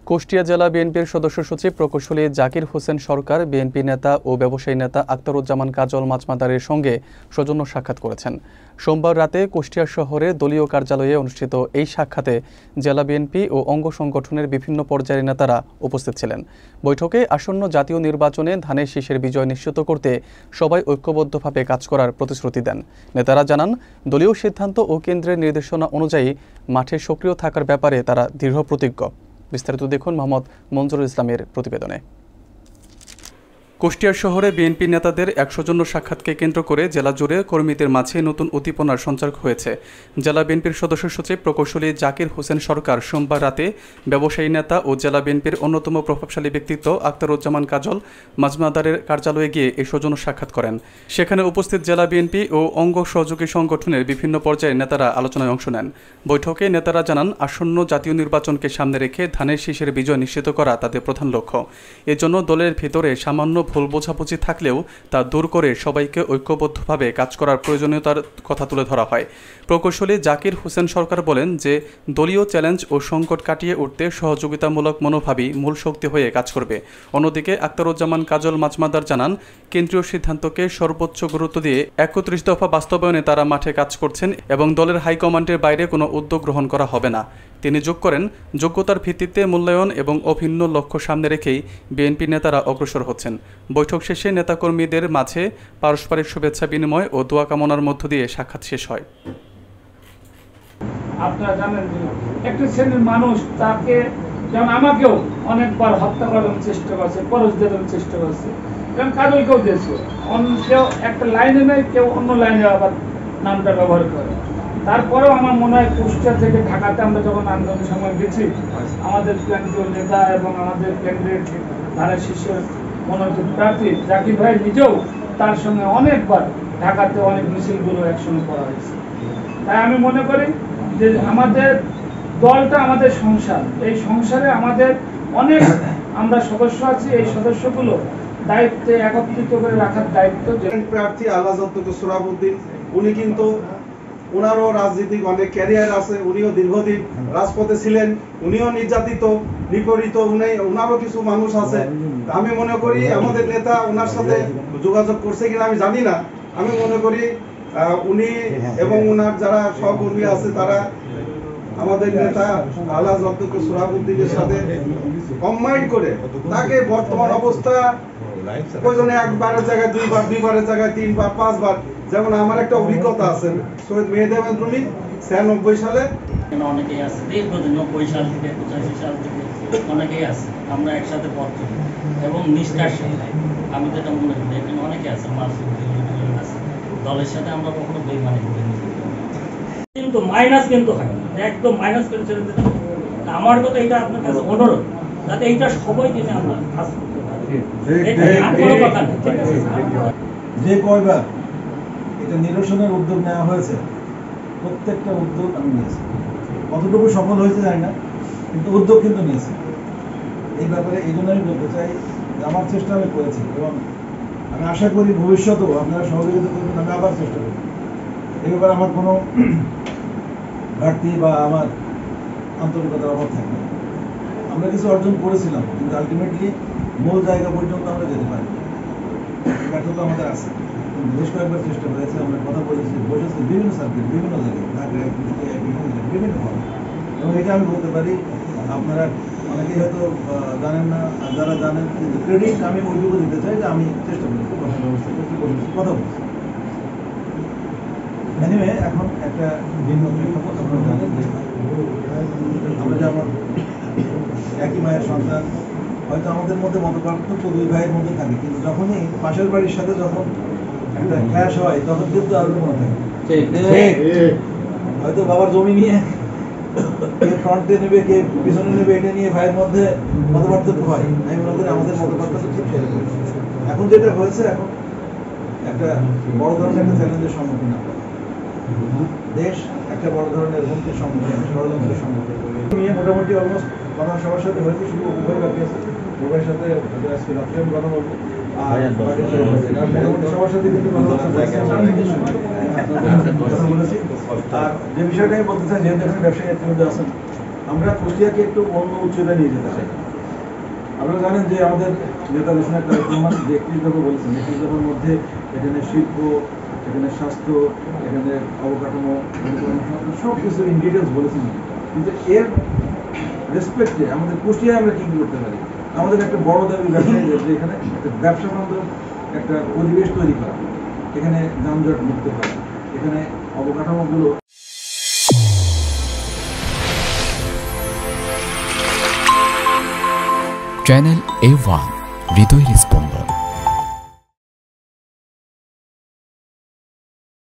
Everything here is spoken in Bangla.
কুষ্টিয়া জেলা বিএনপির সদস্য সচিব প্রকৌশলী জাকির হোসেন সরকার বিএনপি নেতা ও ব্যবসায়ী নেতা আখতারুজ্জামান কাজল মাজমাদারের সঙ্গে সৌজন্য সাক্ষাৎ করেছেন। সোমবার রাতে কুষ্টিয়া শহরে দলীয় কার্যালয়ে অনুষ্ঠিত এই সাক্ষাতে জেলা বিএনপি ও অঙ্গ সংগঠনের বিভিন্ন পর্যায়ের নেতারা উপস্থিত ছিলেন। বৈঠকে আসন্ন জাতীয় নির্বাচনে ধানের শীষের বিজয় নিশ্চিত করতে সবাই ঐক্যবদ্ধভাবে কাজ করার প্রতিশ্রুতি দেন। নেতারা জানান, দলীয় সিদ্ধান্ত ও কেন্দ্রের নির্দেশনা অনুযায়ী মাঠে সক্রিয় থাকার ব্যাপারে তারা দৃঢ়প্রতিজ্ঞ। বিস্তারিত দেখুন মোহাম্মদ মঞ্জুরুল ইসলামের প্রতিবেদনে। কুষ্টিয়া শহরে বিএনপি নেতাদের ১০০ জন সাক্ষাৎকে কেন্দ্র করে জেলা জুড়ে কর্মীদের মাঝে নতুন উদ্দীপনার সঞ্চার হয়েছে। জেলা বিএনপির সদস্য সচিব প্রকৌশলী জাকির হোসেন সরকার সোমবার রাতে ব্যবসায়ী নেতা ও জেলা বিএনপির অন্যতম প্রভাবশালী ব্যক্তিত্ব আখতারুজ্জামান কাজল মাজমাদারের কার্যালয়ে গিয়ে এই সৌজন্য সাক্ষাৎ করেন। সেখানে উপস্থিত জেলা বিএনপি ও অঙ্গ সহযোগী সংগঠনের বিভিন্ন পর্যায়ের নেতারা আলোচনায় অংশ নেন। বৈঠকে নেতারা জানান, আসন্ন জাতীয় নির্বাচনকে সামনে রেখে ধানের শীষের বিজয় নিশ্চিত করা তাদের প্রধান লক্ষ্য। এজন্য দলের ভিতরে সামান্য ভুল বোঝাবুঝি থাকলেও তা দূর করে সবাইকে ঐক্যবদ্ধভাবে কাজ করার প্রয়োজনীয়তার কথা তুলে ধরা হয়। প্রকৌশলী জাকির হোসেন সরকার বলেন যে, দলীয় চ্যালেঞ্জ ও সংকট কাটিয়ে উঠতে সহযোগিতামূলক মনোভাবই মূল শক্তি হয়ে কাজ করবে। অন্যদিকে আখতারুজ্জামান কাজল মাজমাদার জানান, কেন্দ্রীয় সিদ্ধান্তকে সর্বোচ্চ গুরুত্ব দিয়ে ৩১ দফা বাস্তবায়নে তারা মাঠে কাজ করছেন এবং দলের হাইকমান্ডের বাইরে কোনো উদ্যোগ গ্রহণ করা হবে না। তিনি যোগ করেন, যোগ্যতার ভিত্তিতে মূল্যায়ন এবং অভিন্ন লক্ষ্য সামনে রেখেই বিএনপি নেতারা অগ্রসর হচ্ছেন। বৈঠক শেষে নেতাকর্মীদের মাঝে পারস্পরিক শুভেচ্ছা বিনিময় ও দোয়া কামনার মধ্য দিয়ে সাক্ষাৎ শেষ হয়। আপনারা জানেন যে একটা শ্রেণীর মানুষ তাকে, যেমন আমাকেও অনেকবার হত্যা করার চেষ্টা করছে, পরশ দেওয়ার চেষ্টা করছে, যেমন কাজলকেও দিয়েছে। কেউ একটা লাইনে নেই, কেউ অন্য লাইনে আবার নামটা ব্যবহার করে। তারপরেও আমার মনে হয় কুষ্টিয়া থেকে ঢাকাতে আমরা যখন আন্দোলনের সময় গেছি, আমাদের কেন্দ্রীয় নেতা এবং আমাদের কেন্দ্রের ধানের শীষের মনোনীত প্রার্থী জাকির ভাই নিজেও তার সঙ্গে অনেকবার ঢাকাতে অনেক মিছিলগুলো একসঙ্গে করা হয়েছে। তাই আমি মনে করি যে আমাদের দলটা আমাদের সংসার, এই সংসারে আমাদের অনেক আমরা সদস্য আছি, এই সদস্যগুলো দায়িত্বে একত্রিত করে রাখার দায়িত্ব। প্রার্থী আল্লাহ সোহরাবউদ্দিন, উনি কিন্তু ওনারও রাজনীতিক অনেক ক্যারিয়ার আছে, উনিও দীর্ঘদিন রাজপথে ছিলেন, উনিও নির্যাতিত নিপীড়িত, ওনারও কিছু মানুষ আছে। আমি মনে করি আমাদের নেতা ওনার সাথে যোগাযোগ করছে কিনা আমি জানি না, আমি মনে করি উনি এবং ওনার যারা সহকর্মী আছে তারা আমাদের নেতা আল্লাহ সোহরাবউদ্দিনের সাথে কম্বাইন করে তাকে বর্তমান অবস্থা প্রয়োজনে একবারের জায়গায় দুইবারের জায়গায় ৩ বার ৫ বার, যেমন আমার একটা অভিজ্ঞতা আছে সৈয়দ মেহেদি আহমেদ রুমি ৯৬ সালে, অনেকেই আছে দীর্ঘদিন ৯০ সাল থেকে ৮৫ সাল থেকে অনেকেই আছে, আমরা একসাথে পথ চলি এবং নিষ্ঠার সাথে। আমি যেটা মনে করি এখানে অনেকে আছে, আছে দলের সাথে আমরা কখনো বেইমানি করিনি, কিন্তু মাইনাস কিন্তু হয় একদম মাইনাস করে চলে যেতে। আমার কথা এটা আপনার কাছে অনুরোধ, যাতে এইটা সবাই দিনে আমরা কাজ করতে পারি। যে কয়বার এটা নিরসনের উদ্যোগ নেওয়া হয়েছে, প্রত্যেকটা উদ্যোগ আমি নিয়েছি। কতটুকু সফল হয়েছে জানি না, কিন্তু উদ্যোগ কিন্তু নিয়েছি। এই ব্যাপারে এই জন্য আমি বলতে চাই যে আমার চেষ্টা আমি করেছি এবং আমি আশা করি ভবিষ্যতেও আপনারা সহযোগিতা করবেন, আমি আবার চেষ্টা করব। এই ব্যাপারে আমার কোনো ঘাটতি বা আমার আন্তরিকতার অভাব থাকবে। আমরা কিছু অর্জন করেছিলাম, কিন্তু আলটিমেটলি মূল জায়গা পর্যন্ত আমরা যেতে পারি, ব্যর্থতা আমাদের আছে। বেশ কয়েকবার চেষ্টা হয়েছে, আমরা কথা বলেছি, বসেছি বিভিন্ন সাবজেক্ট, বিভিন্ন জায়গায়, ঢাকায়, বিভিন্ন ভাবে। এবং এটা আমি বলতে পারি, আপনারা অনেকেই হয়তো জানেন না, আর যারা জানেন কিন্তু ক্রেডিট আমি ওইটুকু দিতে চাই যে আমি চেষ্টা করেছি, কথা ব্যবস্থা করছি, বসেছি, কথা বলছি। এনিওয়ে, এখন একটা ভিন্ন প্রেক্ষাপট আপনারা জানেন যে আমরা যেমন একই মায়ের সন্তান, হয়তো আমাদের মধ্যে মতপার্থক্য দুই ভাইয়ের মধ্যে থাকে, কিন্তু যখনই পাশের বাড়ির সাথে যখন একটা ক্ল্যাশ হয় তখন কিন্তু আরো মনে থাকে। হয়তো বাবার জমি নিয়ে কে ফ্রন্টে নেবে কে পিছনে নেবে, এটা নিয়ে ভাইয়ের মধ্যে মতপার্থক্য হয়। আমি মনে করি আমাদের মতপার্থক্য ঠিক সেরকম। এখন যেটা হয়েছে, এখন একটা বড় ধরনের একটা চ্যালেঞ্জের সম্মুখীন আমরা, দেশ একটা বড় ধরনের হুমকির সম্মুখীন, ষড়যন্ত্রের সম্মুখীন নিয়ে মোটামুটি অলমোস্ট কথা সবার সাথে হয়েছে, শুধু উভয় বাকি আছে। উভয়ের সাথে আমি কথা বলবো, আর মোটামুটি সবার সাথে কিন্তু কথা বলেছি। আর যে বিষয়টা আমি বলতে চাই, যেহেতু এখানে ব্যবসায়ী আছেন, আমরা কুষ্টিয়াকে একটু অন্য উচ্চতায় নিয়ে যেতে চাই। আপনারা জানেন যে আমাদের নেতা দেশনায়ক তারেক রহমান যে একত্রিশ দফা বলেছেন, 21 দফার মধ্যে এখানে শিল্প, এখানে স্বাস্থ্য, এখানে অবকাঠামো, সব কিছু ইন ডিটেলস বলেছেন। কিন্তু এর রেসপেক্টে আমাদের কুষ্টিয়ায় আমরা কি করতে পারি? আমাদের একটা বড় দাবি ব্যবসায়ীদের যে এখানে একটা ব্যবসা বান্ধব একটা পরিবেশ তৈরি করা, এখানে যানজট মুক্ত করা, এখানে অবকাঠামোগুলো। চ্যানেল A1 হৃদয়ের স্পন্দন।